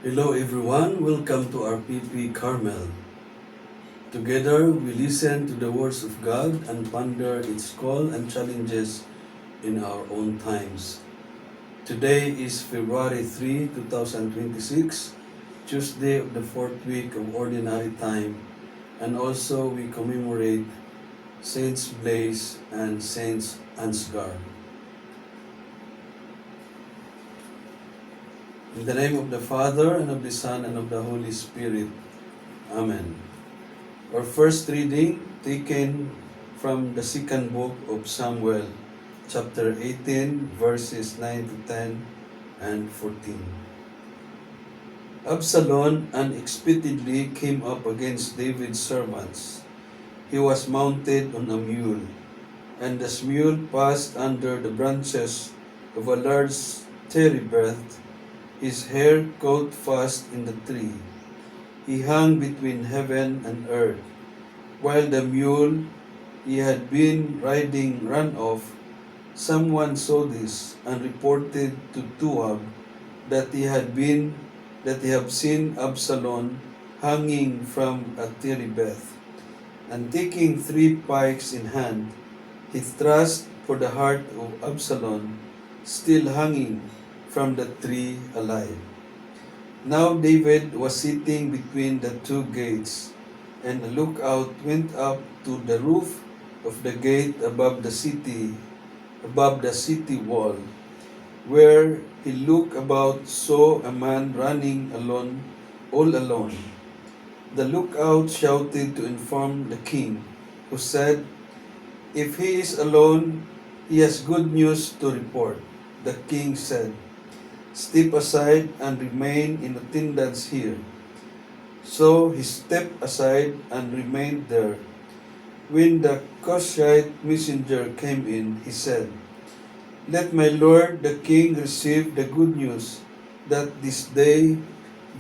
Hello everyone, welcome to our PP Carmel. Together we listen to the words of God and ponder its call and challenges in our own times. Today is February 3, 2026, Tuesday of the fourth week of Ordinary Time, and also we commemorate Saints Blaise and Saints Ansgar. In the name of the Father, and of the Son, and of the Holy Spirit. Amen. Our first reading taken from the second book of Samuel, chapter 18, verses 9 to 10 and 14. Absalom unexpectedly came up against David's servants. He was mounted on a mule, and the mule passed under the branches of a large terebinth. His hair caught fast in the tree. He hung between heaven and earth. While the mule he had been riding ran off, someone saw this and reported to Joab that he had seen Absalom hanging from a terebinth. And taking 3 pikes in hand, he thrust for the heart of Absalom, still hanging from the tree alive. Now David was sitting between the 2 gates, and a lookout went up to the roof of the gate above the city wall, where he looked about, saw a man running all alone. The lookout shouted to inform the king, who said, "If he is alone, he has good news to report." The king said, "Step aside and remain in attendance here." So he stepped aside and remained there. When the Cushite messenger came in, he said, "Let my lord the king receive the good news that this day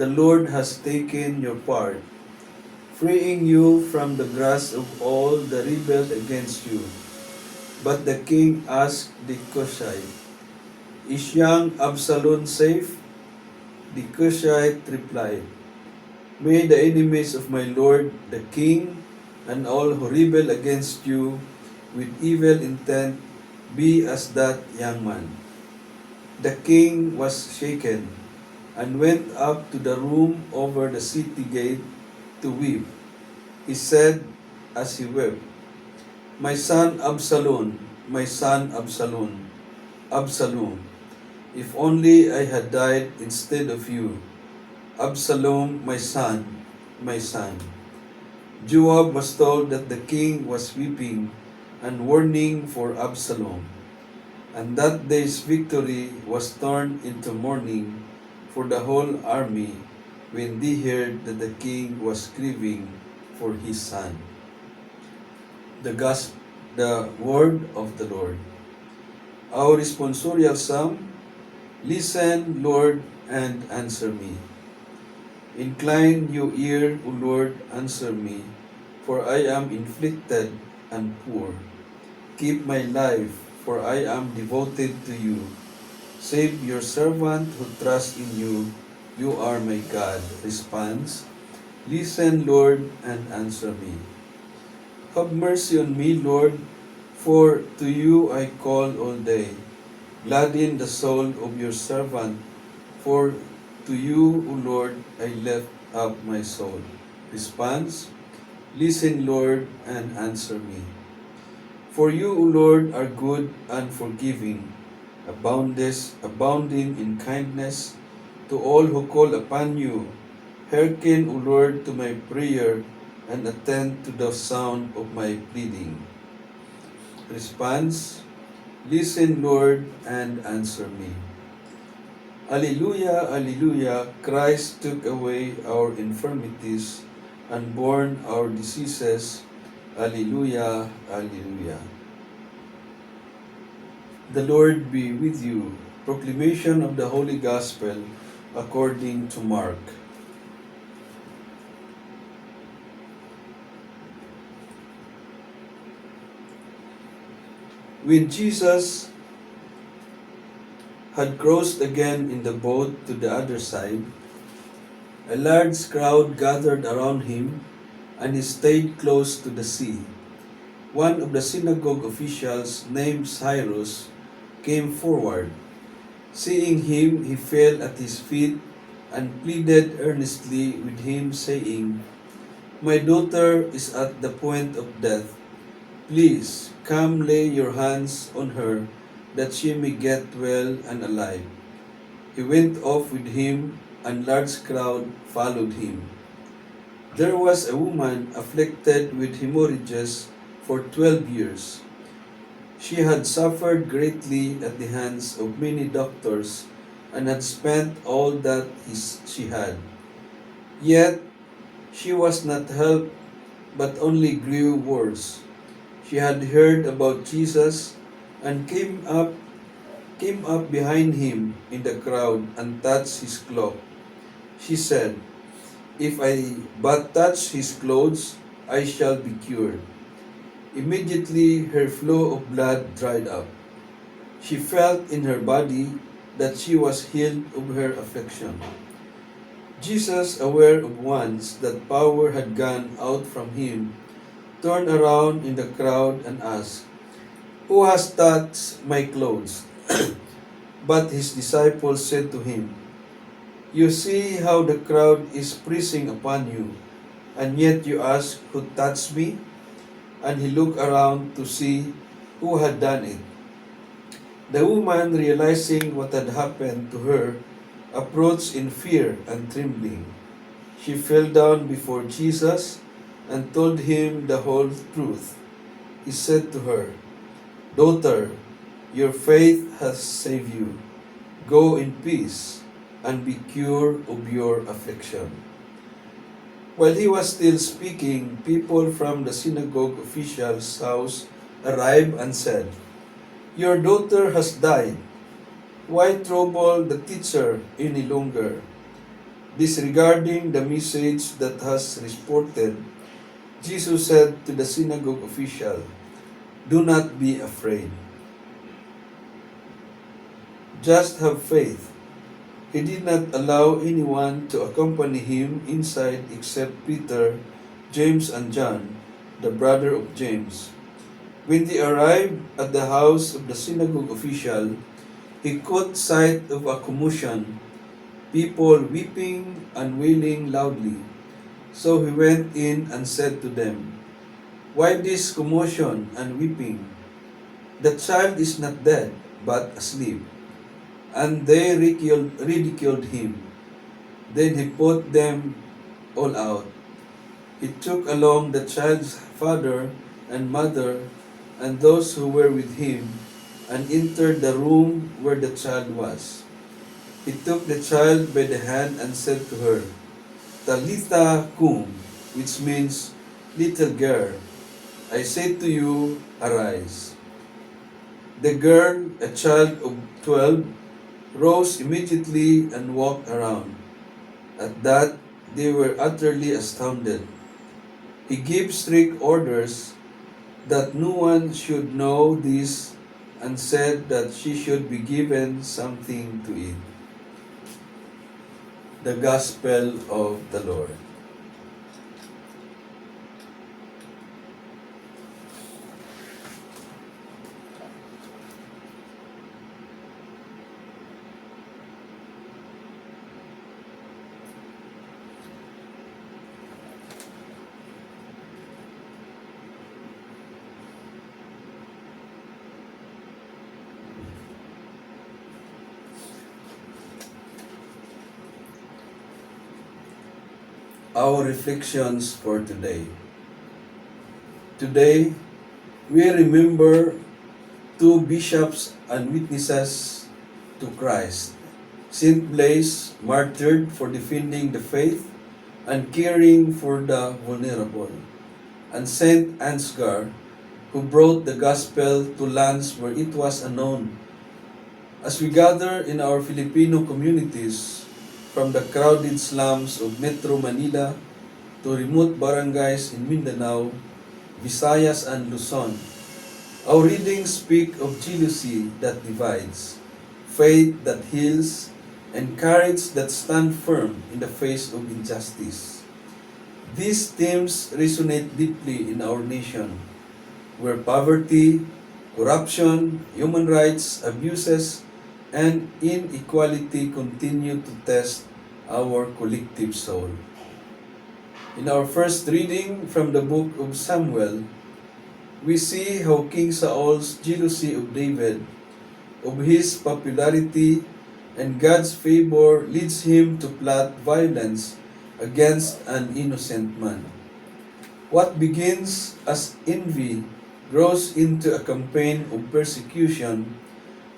the Lord has taken your part, freeing you from the grasp of all that rebelled against you." But the king asked the Cushite, "Is young Absalom safe?" The Cushite replied, "May the enemies of my lord the king and all who rebel against you with evil intent be as that young man." The king was shaken and went up to the room over the city gate to weep. He said as he wept, "My son Absalom, my son Absalom, Absalom, if only I had died instead of you. Absalom, my son, my son." Joab was told that the king was weeping and mourning for Absalom, and that day's victory was turned into mourning for the whole army when they heard that the king was grieving for his son. The word of the Lord. Our responsorial psalm: "Listen, Lord, and answer me. Incline your ear, O Lord, answer me, for I am afflicted and poor. Keep my life, for I am devoted to you. Save your servant who trusts in you. You are my God." Response: Listen, Lord, and answer me. Have mercy on me, Lord, for to you I call all day. Gladden the soul of your servant, for to you, O Lord, I lift up my soul. Response: Listen, Lord, and answer me. For you, O Lord, are good and forgiving, abounding in kindness to all who call upon you. Hearken, O Lord, to my prayer, and attend to the sound of my pleading. Response: Listen, Lord, and answer me. Alleluia, Alleluia, Christ took away our infirmities and borne our diseases. Alleluia, Alleluia. The Lord be with you. Proclamation of the Holy Gospel according to Mark. When Jesus had crossed again in the boat to the other side, A large crowd gathered around him, and he stayed close to the sea. One of the synagogue officials, named Cyrus, came forward. Seeing him, he fell at his feet and pleaded earnestly with him, saying, "My daughter is at the point of death. Please come lay your hands on her, that she may get well and alive." He went off with him, and a large crowd followed him. There was a woman afflicted with hemorrhages for 12 years. She had suffered greatly at the hands of many doctors and had spent all that she had. Yet she was not helped, but only grew worse. She had heard about Jesus and came up behind him in the crowd and touched his cloak. She said, "If I but touch his clothes, I shall be cured." Immediately her flow of blood dried up. She felt in her body that she was healed of her affliction. Jesus, aware of once that power had gone out from him, turned around in the crowd and asked, "Who has touched my clothes?" But his disciples said to him, "You see how the crowd is pressing upon you, and yet you ask, 'Who touched me?'" And he looked around to see who had done it. The woman, realizing what had happened to her, approached in fear and trembling. She fell down before Jesus and told him the whole truth. He said to her, "Daughter, your faith has saved you. Go in peace and be cured of your affliction." While he was still speaking, people from the synagogue official's house arrived and said, "Your daughter has died. Why trouble the teacher any longer?" Disregarding the message that has reported, Jesus said to the synagogue official, "Do not be afraid. Just have faith." He did not allow anyone to accompany him inside except Peter, James, and John, the brother of James. When they arrived at the house of the synagogue official, he caught sight of a commotion, people weeping and wailing loudly. So he went in and said to them, "Why this commotion and weeping? The child is not dead, but asleep." And they ridiculed him. Then he put them all out. He took along the child's father and mother and those who were with him, and entered the room where the child was. He took the child by the hand and said to her, "Talitha cum," which means, "Little girl, I say to you, arise." The girl, a child of 12, rose immediately and walked around. At that, they were utterly astounded. He gave strict orders that no one should know this, and said that she should be given something to eat. The Gospel of the Lord. Our reflections for today. Today, we remember two bishops and witnesses to Christ. Saint Blaise, martyred for defending the faith and caring for the vulnerable, and Saint Ansgar, who brought the gospel to lands where it was unknown. As we gather in our Filipino communities, from the crowded slums of Metro Manila to remote barangays in Mindanao, Visayas, and Luzon, our readings speak of jealousy that divides, faith that heals, and courage that stand firm in the face of injustice. These themes resonate deeply in our nation, where poverty, corruption, human rights abuses, and inequality continue to test our collective soul. In our first reading from the book of Samuel, we see how King Saul's jealousy of David, of his popularity, and God's favor leads him to plot violence against an innocent man. What begins as envy grows into a campaign of persecution,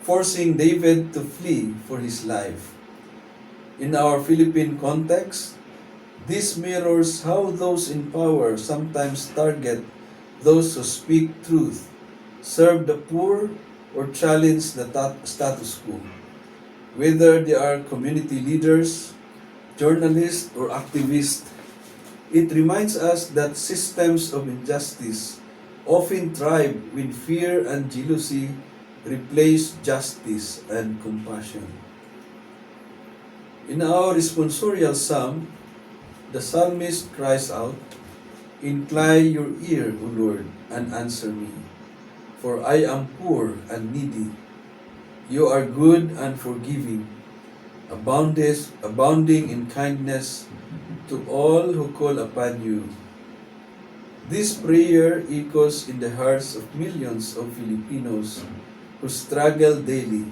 forcing David to flee for his life. In our Philippine context, this mirrors how those in power sometimes target those who speak truth, serve the poor, or challenge the status quo. Whether they are community leaders, journalists, or activists, it reminds us that systems of injustice often thrive when fear and jealousy replace justice and compassion. In our responsorial psalm, the psalmist cries out, "Incline your ear, O Lord, and answer me, for I am poor and needy. You are good and forgiving, abounding in kindness to all who call upon you." This prayer echoes in the hearts of millions of Filipinos who struggle daily.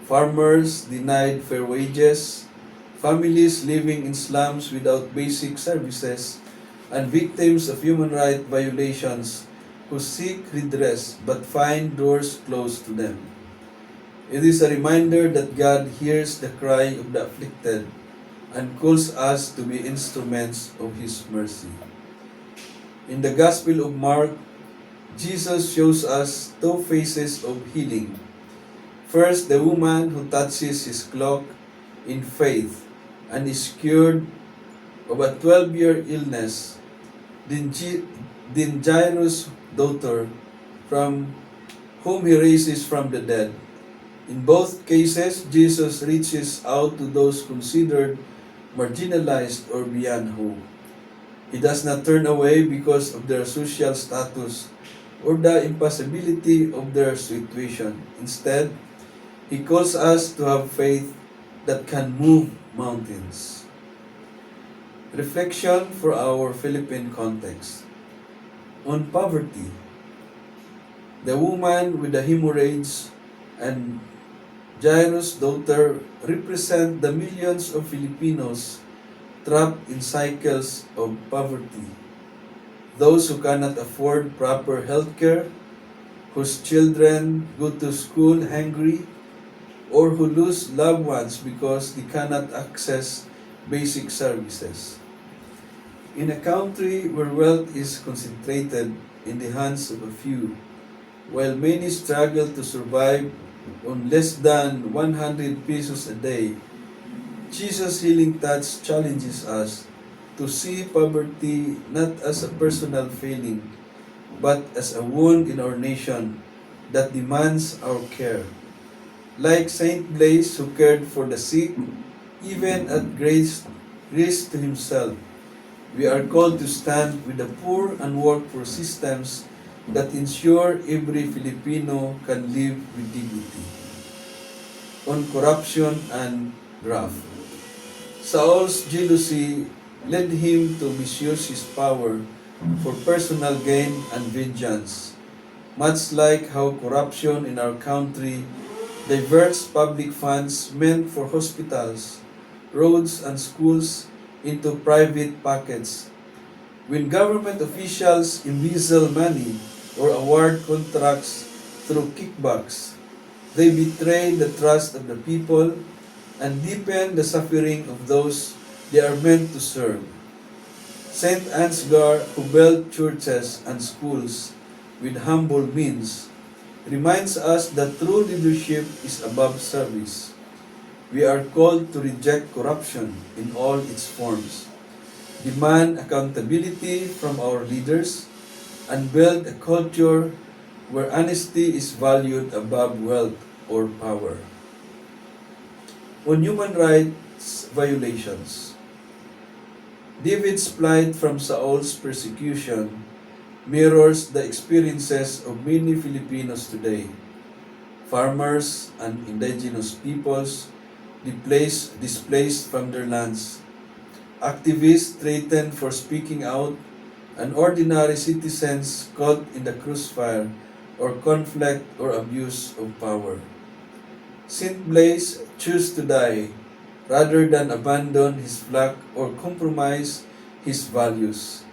Farmers denied fair wages, families living in slums without basic services, and victims of human rights violations who seek redress but find doors closed to them. It is a reminder that God hears the cry of the afflicted and calls us to be instruments of His mercy. In the Gospel of Mark, Jesus shows us two phases of healing. First, the woman who touches His cloak in faith and is cured of a 12-year illness. Then Jairus' daughter, from whom He raises from the dead. In both cases, Jesus reaches out to those considered marginalized or beyond hope. He does not turn away because of their social status or the impossibility of their situation. Instead, He calls us to have faith that can move mountains. Reflection for our Philippine context. On poverty, the woman with the hemorrhage and Jairus' daughter represent the millions of Filipinos trapped in cycles of poverty. Those who cannot afford proper health care, whose children go to school hungry, or who lose loved ones because they cannot access basic services. In a country where wealth is concentrated in the hands of a few, while many struggle to survive on less than 100 pesos a day, Jesus' healing touch challenges us to see poverty not as a personal failing, but as a wound in our nation that demands our care. Like Saint Blaise, who cared for the sick, even at great risk to himself, we are called to stand with the poor and work for systems that ensure every Filipino can live with dignity. On corruption and graft, Saul's jealousy led him to misuse his power for personal gain and vengeance, much like how corruption in our country diverts public funds meant for hospitals, roads, and schools into private pockets. When government officials embezzle money or award contracts through kickbacks, they betray the trust of the people and deepen the suffering of those they are meant to serve. Saint Ansgar, who built churches and schools with humble means, reminds us that true leadership is above service. We are called to reject corruption in all its forms, demand accountability from our leaders, and build a culture where honesty is valued above wealth or power. On human rights violations. David's plight from Saul's persecution mirrors the experiences of many Filipinos today. Farmers and indigenous peoples displaced from their lands, activists threatened for speaking out, and ordinary citizens caught in the crossfire or conflict or abuse of power. Saint Blaise chose to die rather than abandon his flock or compromise his values.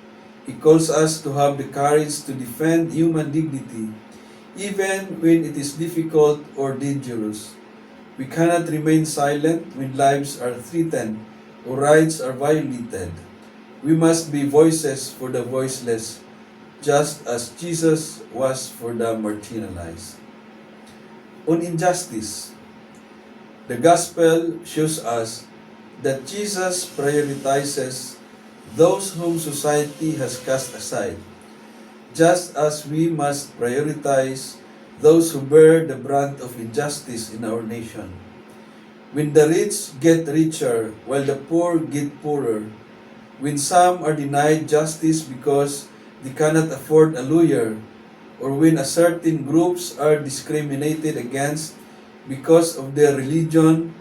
He calls us to have the courage to defend human dignity even when it is difficult or dangerous. We cannot remain silent when lives are threatened or rights are violated. We must be voices for the voiceless, just as Jesus was for the marginalized. On injustice, the Gospel shows us that Jesus prioritizes those whom society has cast aside, just as we must prioritize those who bear the brunt of injustice in our nation. When the rich get richer while the poor get poorer, when some are denied justice because they cannot afford a lawyer, or when a certain groups are discriminated against because of their religion,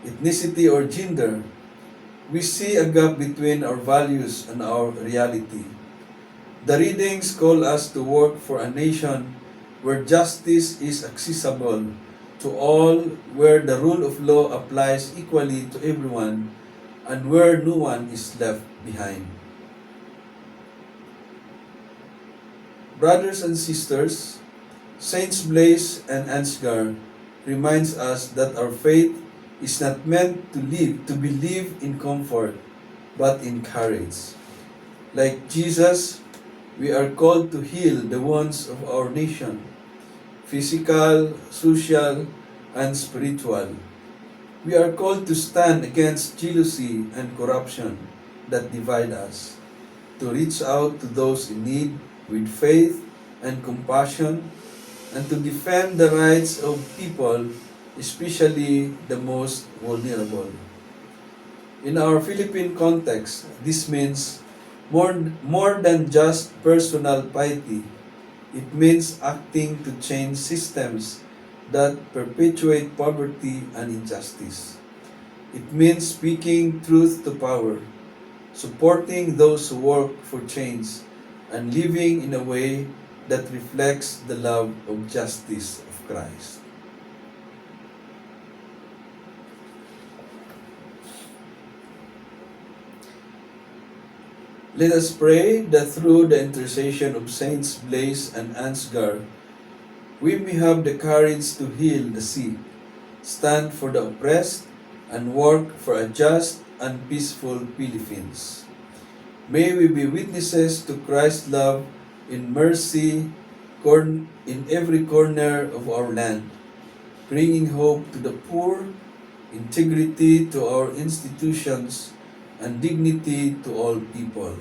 ethnicity, or gender, we see a gap between our values and our reality. The readings call us to work for a nation where justice is accessible to all, where the rule of law applies equally to everyone, and where no one is left behind. Brothers and sisters, Saints Blaise and Ansgar reminds us that our faith is not meant to believe in comfort, but in courage. Like Jesus, we are called to heal the wounds of our nation, physical, social, and spiritual. We are called to stand against jealousy and corruption that divide us, to reach out to those in need with faith and compassion, and to defend the rights of people, especially the most vulnerable. In our Philippine context, this means more than just personal piety. It means acting to change systems that perpetuate poverty and injustice. It means speaking truth to power, supporting those who work for change, and living in a way that reflects the love of justice of Christ. Let us pray that through the intercession of Saints Blaise and Ansgar, we may have the courage to heal the sick, stand for the oppressed, and work for a just and peaceful Philippines. May we be witnesses to Christ's love in mercy in every corner of our land, bringing hope to the poor, integrity to our institutions, and dignity to all people.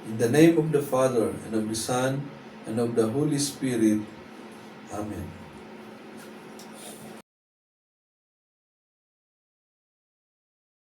In the name of the Father, and of the Son, and of the Holy Spirit. Amen.